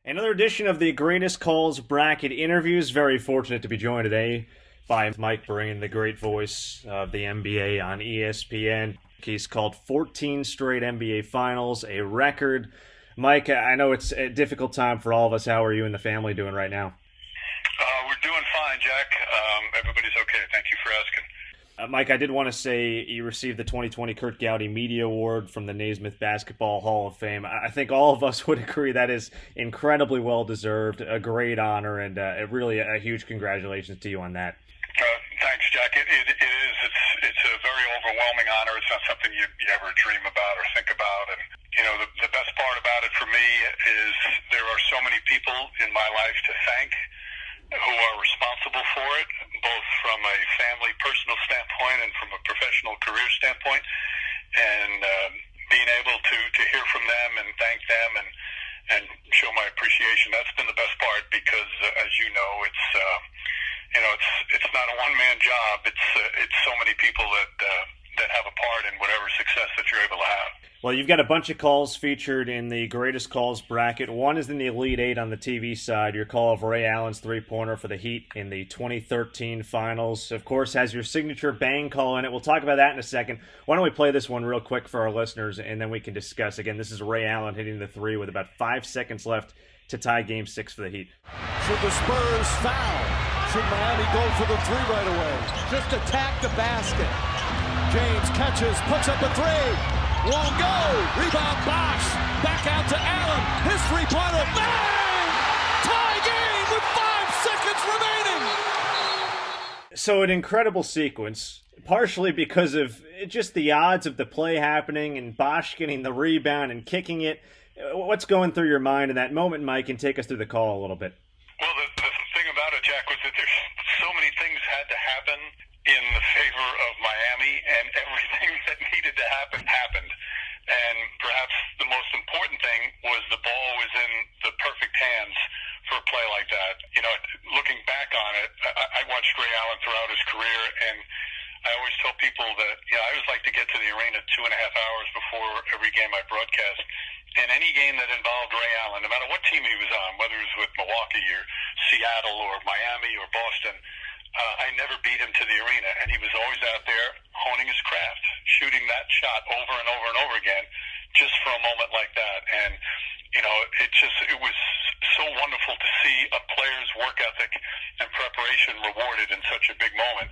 Another edition of the Greatest Calls Bracket Interviews. Very fortunate to be joined today by Mike Breen, the great voice of the NBA on ESPN. He's called 14 straight NBA Finals, a record. Mike, I know it's a difficult time for all of us. How are you and the family doing right now? We're doing fine, Jack. Everybody's okay. Thank you for asking. Mike, I did want to say you received the 2020 Kurt Gowdy Media Award from the Naismith Basketball Hall of Fame. I think all of us would agree that is incredibly well-deserved, a great honor, and really a huge congratulations to you on that. Thanks, Jack. It is. It's a very overwhelming honor. It's not something you ever dream about or think about. And, you know, the best part about it for me is there are so many people in my life to thank who are responsible for it, both from a family, personal standpoint and from a professional career standpoint. And being able to hear from them and thank them and show my appreciation, that's been the best part because, as you know, it's not a one-man job. It's so many people that have a part in whatever success that you're able to have. Well, you've got a bunch of calls featured in the Greatest Calls bracket. One is in the Elite Eight on the TV side. Your call of Ray Allen's three-pointer for the Heat in the 2013 Finals. Of course, has your signature bang call in it. We'll talk about that in a second. Why don't we play this one real quick for our listeners, and then we can discuss. Again, this is Ray Allen hitting the three with about 5 seconds left to tie Game 6 for the Heat. Should the Spurs foul? Should Miami go for the three right away? Just attack the basket. James catches, puts up a three. Won't go. Rebound, Bosh. Back out to Allen. His three-pointer. Bang! Tie game with 5 seconds remaining. So an incredible sequence, partially because of just the odds of the play happening and Bosh getting the rebound and kicking it. What's going through your mind in that moment, Mike, and take us through the call a little bit? Well, the thing about it, Jack, was that there's so many things had to happen in the favor of Miami, and everything that needed to happen happened. And perhaps the most important thing was the ball was in the perfect hands for a play like that. You know, looking back on it, I watched Ray Allen throughout his career, and I always tell people that, you know, I always like to get to the arena 2.5 hours before every game I broadcast. And any game that involved Ray Allen, no matter what team he was on, whether it was with Milwaukee or Seattle or Miami or Boston, I never beat him to the arena, and he was always out there honing his craft, shooting that shot over and over and over again, just for a moment like that. And you know, it was so wonderful to see a player's work ethic and preparation rewarded in such a big moment.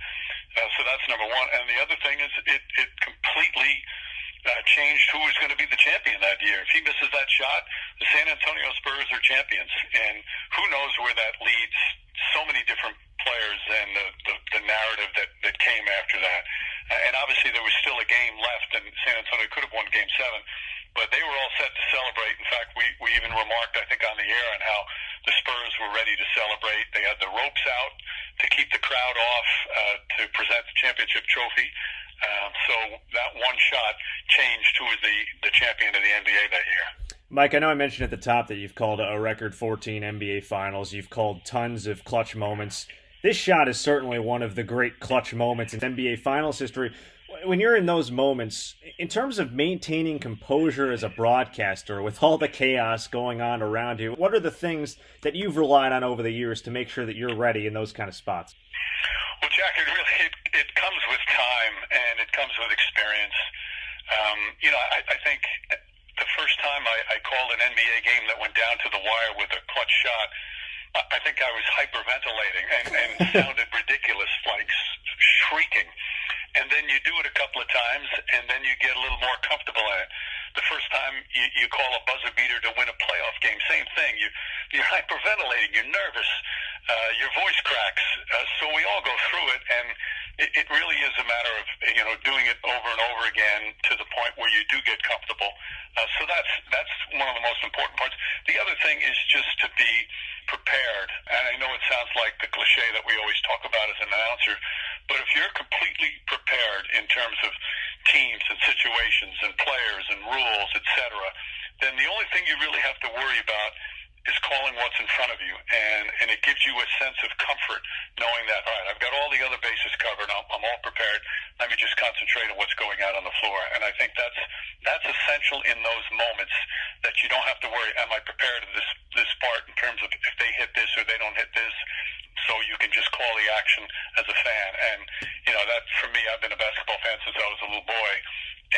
So that's number one. And the other thing is, it completely changed who was going to be the champion that year. If he misses that shot, the San Antonio Spurs are champions, and who knows where that leads so many different players and the narrative that came after that. And obviously there was still a game left, and San Antonio could have won Game 7, but they were all set to celebrate. In fact, we even remarked, I think, on the air on how the Spurs were ready to celebrate. They had the ropes out to keep the crowd off to present the championship trophy. So that one shot changed who was the champion of the NBA that year. Mike, I know I mentioned at the top that you've called a record 14 NBA Finals. You've called tons of clutch moments. This shot is certainly one of the great clutch moments in NBA Finals history. When you're in those moments, in terms of maintaining composure as a broadcaster with all the chaos going on around you, what are the things that you've relied on over the years to make sure that you're ready in those kind of spots? Well, Jack, it comes with time and it comes with experience. You know, I think the first time I called an NBA game that went down to the wire with a clutch shot, I think I was hyperventilating and sounded ridiculous, like shrieking. And then you do it a couple of times, and then you get a little more comfortable at it. The first time you call a buzzer beater to win a playoff game, same thing. You're hyperventilating, you're nervous, your voice cracks. So we all go through it, and it really is a matter of, you know, doing it over and over again to the point where you do get comfortable. So that's one of the most important parts. The other thing is just to be prepared. And I know it sounds like the cliche that we always talk about as an announcer, but if you're completely prepared in terms of teams and situations and players and rules, etc., then the only thing you really have to worry about is calling what's in front of you, and it gives you a sense of comfort knowing that, all right, I've got all the other bases covered, I'm all prepared, let me just concentrate on what's going out on the floor. And I think that's essential in those moments, that you don't have to worry, am I prepared in this part in terms of if they hit this or they don't hit this, so you can just call the action as a fan. And, that for me, I've been a basketball fan since I was a little boy.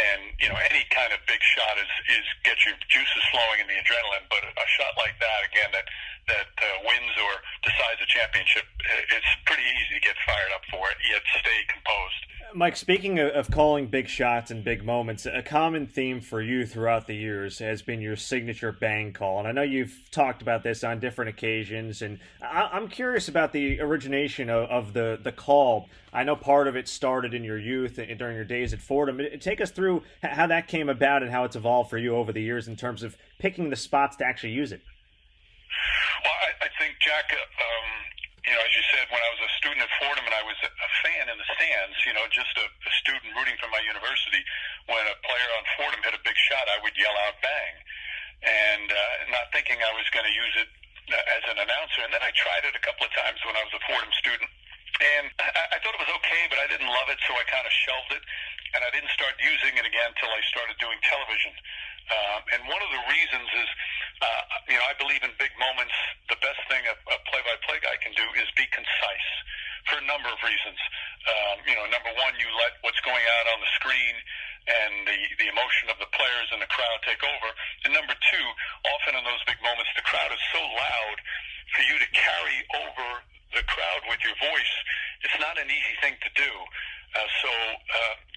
And, any kind of big shot is gets your juices flowing in the adrenaline. But a shot like that, again, that wins or decides a championship, it's pretty easy to get fired up for it, yet stay composed. Mike, speaking of calling big shots and big moments, a common theme for you throughout the years has been your signature bang call. And I know you've talked about this on different occasions, and I'm curious about the origination of the call. I know part of it started in your youth and during your days at Fordham. Take us through how that came about and how it's evolved for you over the years in terms of picking the spots to actually use it. Well, I think, Jack, as you said, when I was a student at Fordham and I was a fan in the stands, just a student rooting for my university, when a player on Fordham hit a big shot, I would yell out bang, and not thinking I was going to use it as an announcer. And then I tried it a couple of times when I was a Fordham student, and I thought it was okay, but I didn't love it, so I kind of shelved it, and I didn't start using it again until I started doing television. And one of the reasons is, I believe in big moments, the best thing a play-by-play guy can do is be concise for a number of reasons. Number one, you let what's going out on the screen and the emotion of the players and the crowd take over. And number two, often in those big moments, the crowd is so loud, for you to carry over the crowd with your voice, it's not an easy thing to do. So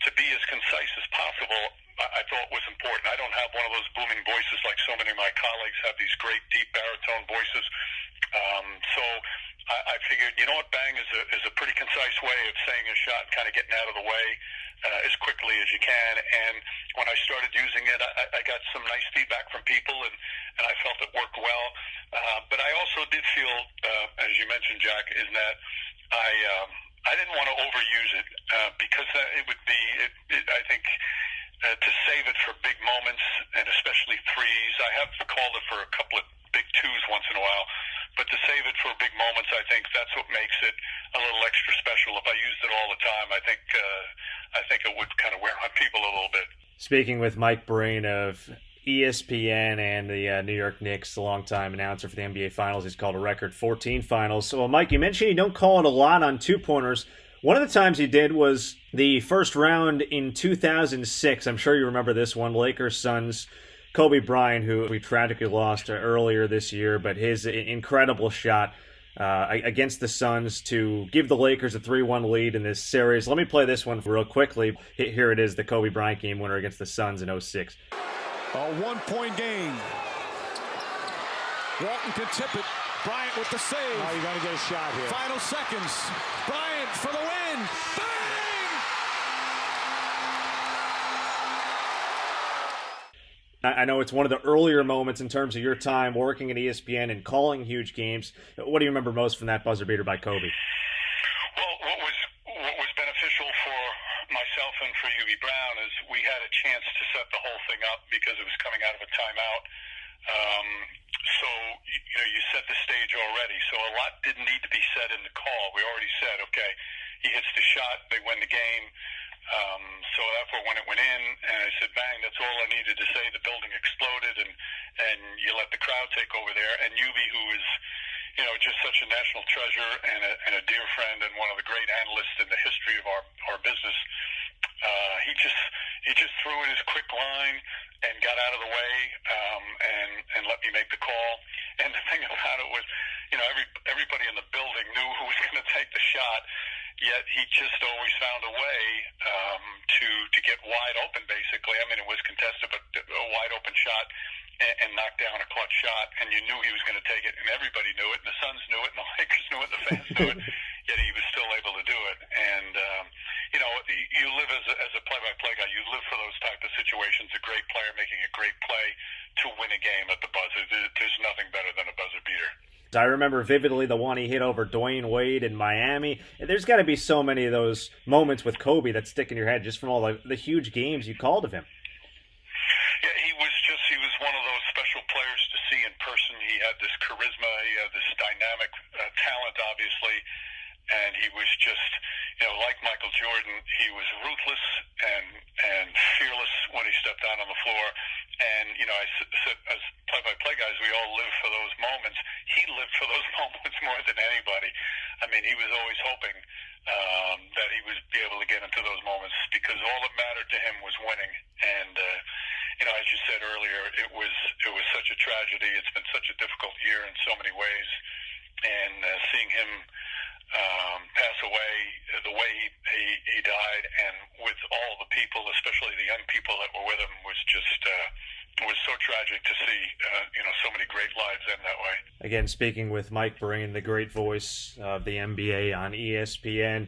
to be as concise as possible, I thought was important. I don't have one of those booming voices like so many of my colleagues have, these great deep baritone voices. So I figured, bang is a pretty concise way of saying a shot, kind of getting out of the way as quickly as you can. And when I started using it, I got some nice feedback from people, and I felt it worked well. But I also did feel, as you mentioned, Jack, is that I didn't want to overuse it because it would be, I think, to save it for big moments and especially threes. I have called it for a couple of big twos once in a while, but to save it for big moments, I think that's what makes it a little extra special. If I used it all the time, I think it would kind of wear on people a little bit. Speaking with Mike Breen of ESPN and the New York Knicks, a longtime announcer for the NBA Finals, he's called a record 14 finals. So, Mike, you mentioned you don't call it a lot on two-pointers. One of the times he did was the first round in 2006. I'm sure you remember this one. Lakers-Suns, Kobe Bryant, who we tragically lost earlier this year, but his incredible shot against the Suns to give the Lakers a 3-1 lead in this series. Let me play this one real quickly. Here it is, the Kobe Bryant game winner against the Suns in 06. A one-point game. Walton can tip it. Bryant with the save. Oh, you got to get a shot here. Final seconds. Bryant for the win. Bang! I know it's one of the earlier moments in terms of your time working at ESPN and calling huge games. What do you remember most from that buzzer beater by Kobe? Well, what was beneficial for myself and for UB Brown is we had a chance to set the whole thing up because it was coming out of a timeout. So, you set the stage already. So a lot didn't need to be said in the call. We already said, okay, he hits the shot, they win the game. So therefore, when it went in, and I said, bang, that's all I needed to say. The building exploded, and you let the crowd take over there. And Yubi, who is, just such a national treasure and a dear friend and one of the great analysts in the history of our business, he just threw in his quick line and got out of the way and let me make the call. And the thing about it was, everybody in the building knew who was going to take the shot, yet he just always found a way to get wide open, basically. I mean, it was contested, but a wide open shot and knock down a clutch shot, and you knew he was going to take it, and everybody knew it, and the Suns knew it, and the Lakers knew it, and the fans knew it, yet he was still able to do it. And, you live as a play-by-play guy, you live for those type of situations, a great player making a great play to win a game at the buzzer. There's nothing better than a buzzer beater. I remember vividly the one he hit over Dwayne Wade in Miami. There's got to be so many of those moments with Kobe that stick in your head just from all the huge games you called of him. Yeah, he was one of those special players to see in person. He had this charisma, he had this dynamic talent, obviously, and he was just, like Michael Jordan, he was ruthless and fearless when he stepped out on the floor. And, I said, as play-by-play guys, we all live for those moments. He lived for those moments more than anybody. I mean, he was always hoping that he would be able to get into those moments because all that mattered to him was winning. And as you said earlier, it was such a tragedy. It's been such a difficult year in so many ways, and seeing him pass away the way he died, and with all the people, especially the young people that were with him, was just was so tragic to see. So many great lives end that way. Again, speaking with Mike Breen, the great voice of the NBA on ESPN.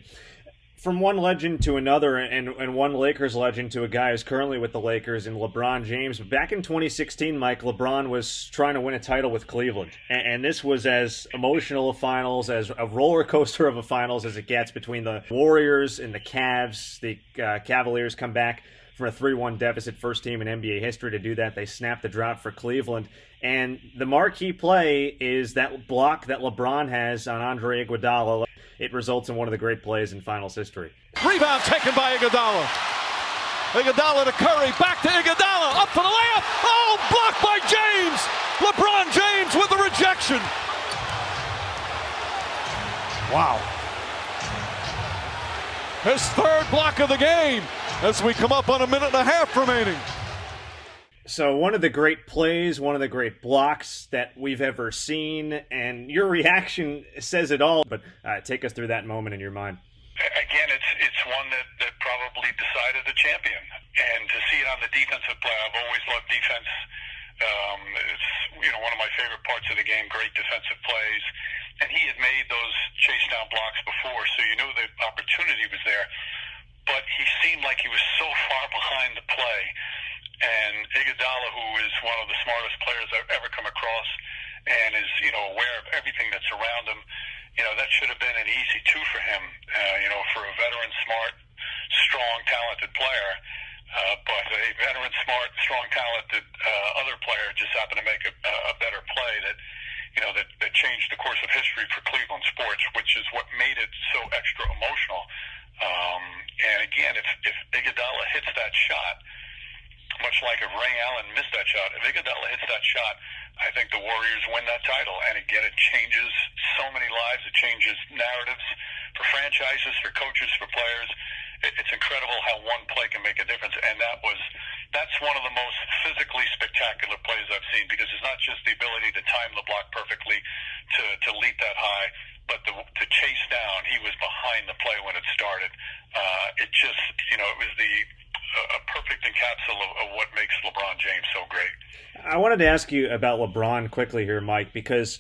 From one legend to another, and one Lakers legend to a guy who's currently with the Lakers in LeBron James. Back in 2016, Mike, LeBron was trying to win a title with Cleveland. And this was as emotional a finals, as a roller coaster of a finals as it gets between the Warriors and the Cavs. The Cavaliers come back from a 3-1 deficit, first team in NBA history to do that. They snapped the drought for Cleveland. And the marquee play is that block that LeBron has on Andre Iguodala. It results in one of the great plays in finals history. Rebound taken by Iguodala. Iguodala to Curry, back to Iguodala, up for the layup. Oh, blocked by James. LeBron James with the rejection. Wow. His third block of the game as we come up on a minute and a half remaining. So one of the great plays, one of the great blocks that we've ever seen, and your reaction says it all, but take us through that moment in your mind. Again, it's one that probably decided the champion, and to see it on the defensive play, I've always loved defense. It's one of my favorite parts of the game, great defensive plays, and he had made those chase down blocks before, so you knew the opportunity was there, but he seemed like he was so far behind the play. And Iguodala, who is one of the smartest players I've ever come across and is, aware of everything that's around him, that should have been an easy two for him, for a veteran, smart, strong, talented player. But a veteran, smart, strong, talented other player just happened to make a better play that changed the course of history for Cleveland sports, which is what made it so extra emotional. And again, if Iguodala hits that shot, much like if Ray Allen missed that shot, if Iguodala hits that shot, I think the Warriors win that title. And again, it changes so many lives. It changes narratives for franchises, for coaches, for players. It's incredible how one play can make a difference. And that's one of the most physically spectacular plays I've seen, because it's not just the ability to time the block perfectly to leap that high, but to chase down. He was behind the play when it started. It just, it was a perfect encapsule of what makes LeBron James so great. I wanted to ask you about LeBron quickly here, Mike, because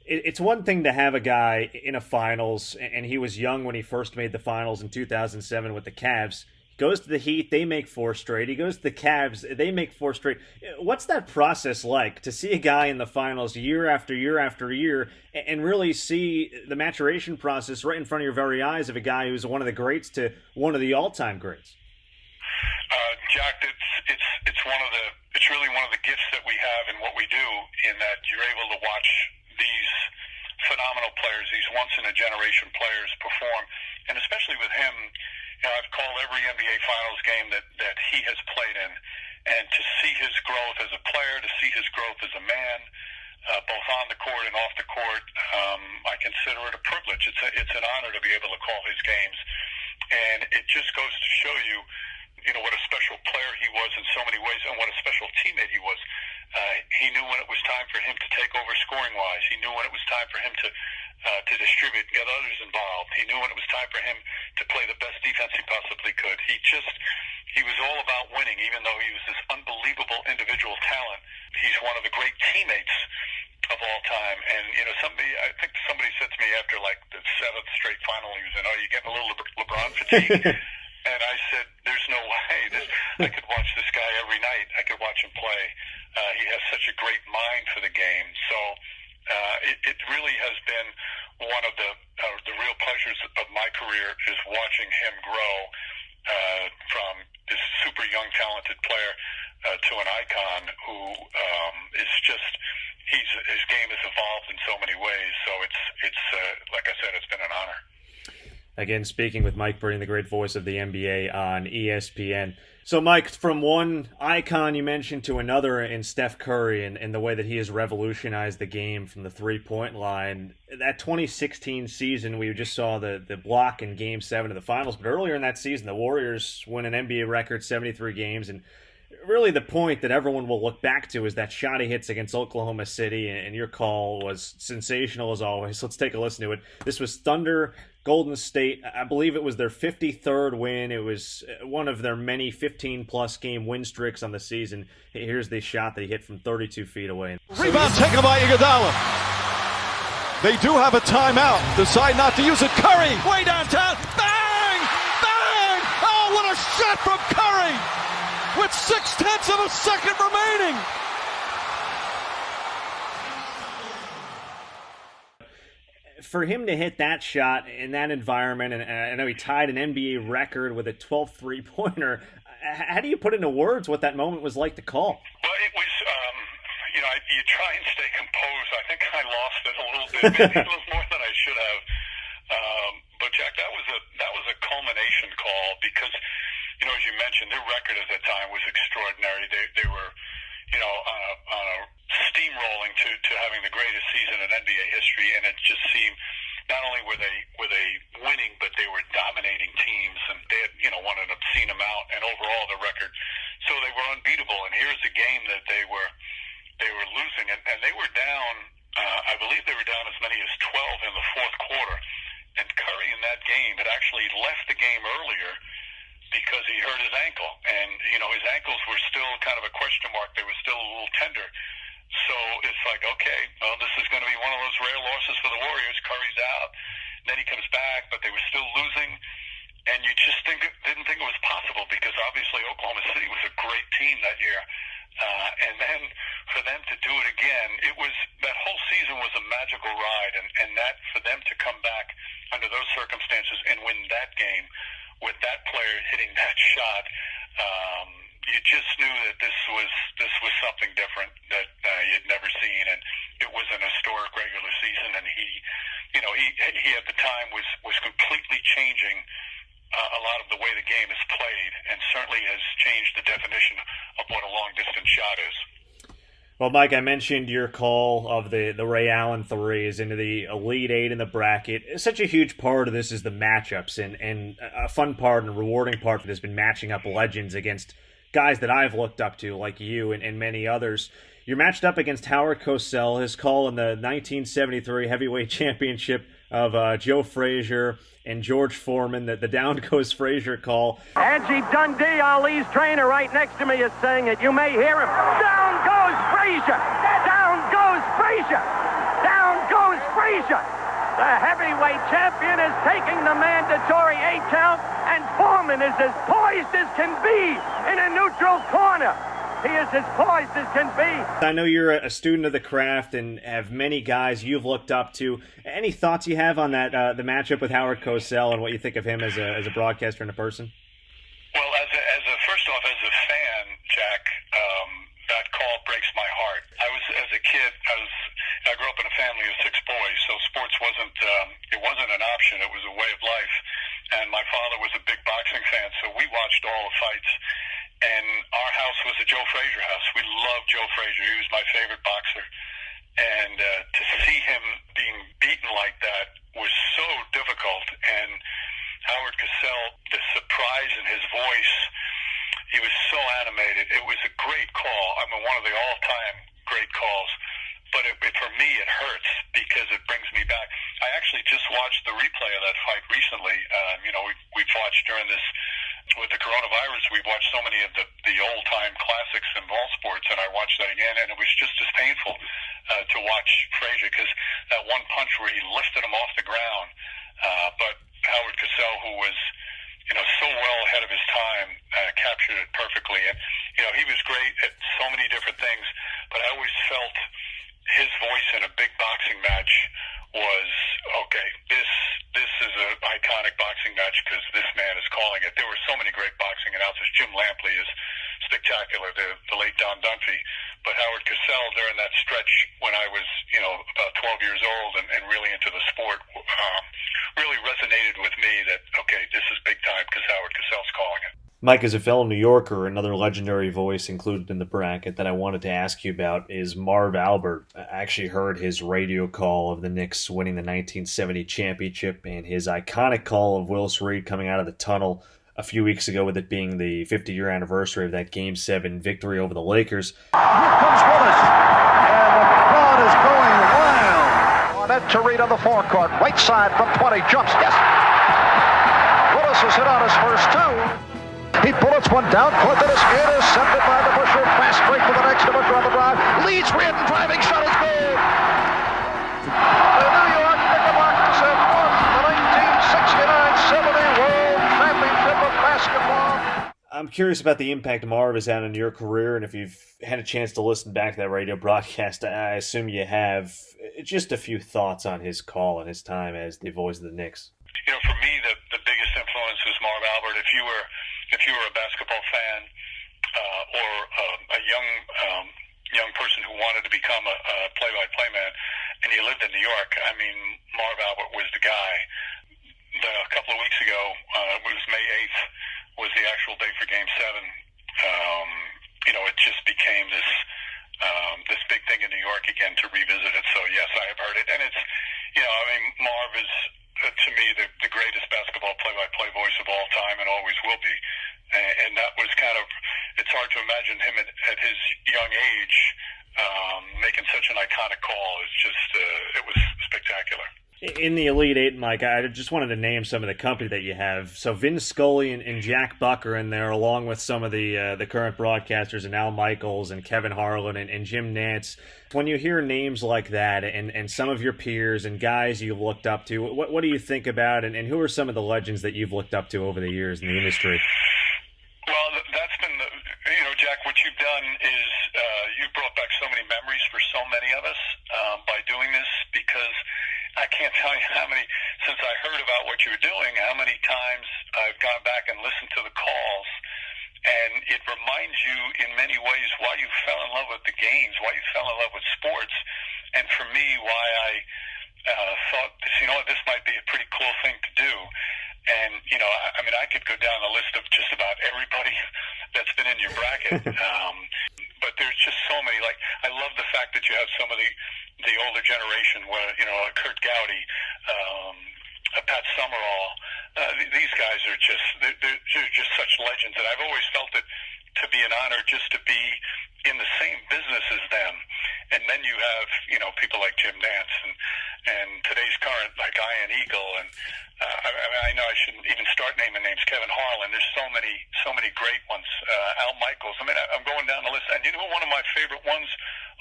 it's one thing to have a guy in a finals, and he was young when he first made the finals in 2007 with the Cavs. He goes to the Heat, they make 4 straight. He goes to the Cavs, they make 4 straight. What's that process like, to see a guy in the finals year after year after year and really see the maturation process right in front of your very eyes of a guy who's one of the greats to one of the all-time greats? Jack, it's really one of the gifts that we have in what we do, in that you're able to watch these phenomenal players, these once-in-a-generation players perform. And especially with him, I've called every NBA Finals game that he has played in. And to see his growth as a player, to see his growth as a man, both on the court and off the court, I consider it a privilege. It's an honor to be able to call his games. And it just goes to show you, what a special player he was in so many ways, and what a special teammate he was. He knew when it was time for him to take over scoring-wise. He knew when it was time for him to distribute and get others involved. He knew when it was time for him to play the best defense he possibly could. He was all about winning, even though he was this unbelievable individual talent. He's one of the great teammates of all time. And, I think somebody said to me after, the 7th straight final he was in, "Oh, you getting a little LeBron fatigue?" And I said, there's no way. I could watch this guy every night. I could watch him play. He has such a great mind for the game. So it really has been one of the real pleasures of my career, is watching him grow from this super young, talented player to an icon who is just, his game has evolved in so many ways. So it's like I said, it's been an honor. Again, speaking with Mike Breen, the great voice of the NBA on ESPN. So, Mike, from one icon you mentioned to another in Steph Curry and the way that he has revolutionized the game from the three-point line, that 2016 season, we just saw the block in Game 7 of the Finals, but earlier in that season, the Warriors win an NBA record 73 games, and really the point that everyone will look back to is that shot he hits against Oklahoma City, and your call was sensational as always. Let's take a listen to it. This was Thunder Golden State. I believe it was their 53rd win. It was one of their many 15-plus game win streaks on the season. Here's the shot that he hit from 32 feet away. Rebound taken by Iguodala. They do have a timeout. Decide not to use it. Curry, way downtown. Bang! Bang! Oh, what a shot from Curry! With 0.6 of a second remaining. For him to hit that shot in that environment, and I know he tied an NBA record with a 12 three-pointer, how do you put into words what that moment was like to call? Well, it was, you try and stay composed. I think I lost it a little bit, maybe a little more than I should have. But Jack, that was a culmination call because, as you mentioned, their record at the time was extraordinary. They were, on a steamrolling to having the greatest season in NBA history, and it just seemed not only were they winning, but they were dominating teams, and they had won an obscene amount, and overall the record, so they were unbeatable. And here's the game that they were losing, and they were down. I believe they were down as many as 12 in the fourth quarter, and Curry in that game had actually left the game earlier because he hurt his ankle, and his ankles were still kind of a question mark. They were still a little tender. So it's like, okay, well, this is going to be one of those rare losses for the Warriors. Curry's out. Then he comes back, but they were still losing. And you just didn't think it was possible because obviously Oklahoma City was a great team that year. And then for them to do it again, that whole season was a magical ride. And that for them to come back under those circumstances and win that game with that player hitting that shot, you just knew that this was something different that you'd never seen, and it was an historic regular season. And he at the time was completely changing a lot of the way the game is played, and certainly has changed the definition of what a long distance shot is. Well, Mike, I mentioned your call of the Ray Allen threes into the Elite Eight in the bracket. Such a huge part of this is the matchups, and a fun part and a rewarding part that has been matching up legends against guys that I've looked up to, like you and many others. You're matched up against Howard Cosell, his call in the 1973 heavyweight championship of Joe Frazier and George Foreman, the down goes Frazier call. Angie Dundee, Ali's trainer, right next to me is saying it. You may hear him. Down goes Frazier! Down goes Frazier! Down goes Frazier! The heavyweight champion is taking the mandatory 8 count, and Foreman is as poised as can be in a neutral corner. He is as poised as can be. I know you're a student of the craft and have many guys you've looked up to. Any thoughts you have on that the matchup with Howard Cosell and what you think of him as a broadcaster and a person? Well, first off, as a fan, Jack, that call breaks my heart. As a kid, I grew up in a family of 6 boys, so sports wasn't an option. It was a way of life. And my father was a big boxing fan, so we watched all the fights. And our house was a Joe Frazier house. We loved Joe Frazier. He was my favorite boxer. And to see him being beaten like that was so difficult. And Howard Cosell, the surprise in his voice, he was so animated. It was a great call. I mean, one of the all-time great calls. But for me, it hurts because it brings me back. I actually just watched the replay of that fight recently. We've watched during this, with the coronavirus, we've watched so many of the old-time classics in ball sports, and I watched that again, and it was just as painful to watch Frazier because that one punch where he lifted him off the ground. But Howard Cosell, who was so well ahead of his time, captured it perfectly. And, he was great at so many different things, but I always felt his voice in a big boxing match was, okay, this is an iconic boxing match because this man is calling it. There were so many great boxing announcers. Jim Lampley is spectacular, the late Don Dunphy. But Howard Cosell, during that stretch when I was, about 12 years old and really into the sport, really resonated with me that Mike, as a fellow New Yorker, another legendary voice included in the bracket that I wanted to ask you about is Marv Albert. I actually heard his radio call of the Knicks winning the 1970 championship and his iconic call of Willis Reed coming out of the tunnel a few weeks ago, with it being the 50-year anniversary of that Game 7 victory over the Lakers. Here comes Willis, and the crowd is going wild. Barnett to Reed on the forecourt, right side from 20, jumps, yes! Willis has hit on his first two. He bullets one down court, then is intercepted by the Busher. Fast break for the next to Busher on the drive. Leads Reed, driving shot is good. The New York Knickerbockers have won the 1969-70 World Championship of Basketball. I'm curious about the impact Marv has had on your career, and if you've had a chance to listen back to that radio broadcast, I assume you have. Just a few thoughts on his call and his time as the voice of the Knicks. You know, for me, the biggest influence was Marv Albert. If you were a basketball fan or a young person who wanted to become a play-by-play man, and you lived in New York, I mean, Marv Albert was the guy. A couple of weeks ago, it was May 8th, was the actual day for Game 7. You know, it just became this big thing in New York again to revisit it. So yes, I have heard it, and it's, you know, I mean, Marv is to me the greatest basketball play-by-play voice of all time, and always will be. And that was kind of, it's hard to imagine him at his young age making such an iconic call. It's just, it was spectacular. In the Elite Eight, Mike, I just wanted to name some of the company that you have. So Vin Scully and Jack Buck are in there, along with some of the current broadcasters, and Al Michaels and Kevin Harlan and Jim Nantz. When you hear names like that and some of your peers and guys you've looked up to, what do you think about, and who are some of the legends that you've looked up to over the years in the industry? Well, that's been Jack, what you've done is you've brought back so many memories for so many of us by doing this, because I can't tell you how many, since I heard about what you were doing, how many times I've gone back and listened to the calls, and it reminds you in many ways why you fell in love with the games, why you fell in love with sports, and for me, why I thought, this might be a pretty cool thing to do. And, I mean, I could go down a list of just about everybody that's been in your bracket. But there's just so many. Like, I love the fact that you have some of the older generation, where, Kurt Gowdy, Pat Summerall. These guys are they're just such legends. And I've always felt it to be an honor just to be in the same business as them. And then you have, people like Jim Nantz and today's current, like Ian Eagle, and I know I shouldn't even start naming names. Kevin Harlan. There's so many great ones. Al Michaels. I mean, I'm going down the list. And one of my favorite ones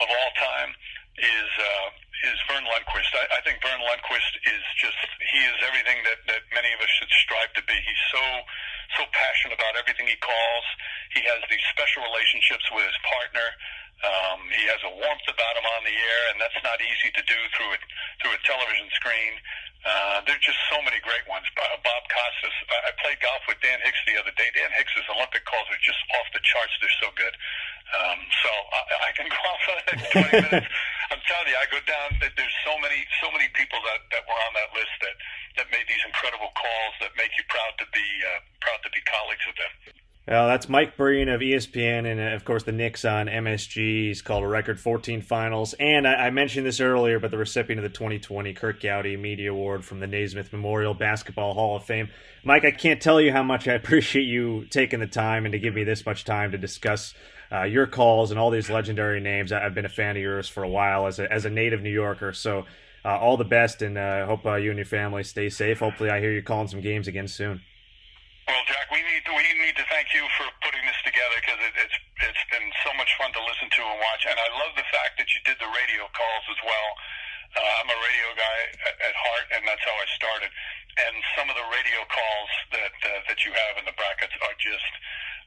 of all time is Vern Lundquist. I think Vern Lundquist he is everything that many of us should strive to be. He's so passionate about everything he calls. He has these special relationships with his partner. He has a warmth about him on the air, and that's not easy to do through a television screen. There's just so many great ones. Bob Costas. I played golf with Dan Hicks the other day. Dan Hicks's Olympic calls are just off the charts. They're so good. So I can go on for the next 20 minutes. I'm telling you, I go down. There's so many people that were on that list that made these incredible calls that make you proud to be colleagues with them. Well, that's Mike Breen of ESPN and, of course, the Knicks on MSG. He's called a record 14 finals. And I mentioned this earlier, but the recipient of the 2020 Kurt Gowdy Media Award from the Naismith Memorial Basketball Hall of Fame. Mike, I can't tell you how much I appreciate you taking the time and to give me this much time to discuss your calls and all these legendary names. I've been a fan of yours for a while as a native New Yorker. So all the best, and I hope you and your family stay safe. Hopefully I hear you calling some games again soon. Well, Jack, we need to thank you for putting this together, because it's been so much fun to listen to and watch. And I love the fact that you did the radio calls as well. I'm a radio guy at heart, and that's how I started. And some of the radio calls that you have in the brackets are just,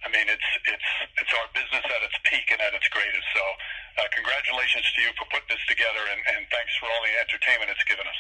I mean, it's our business at its peak and at its greatest. So congratulations to you for putting this together, and thanks for all the entertainment it's given us.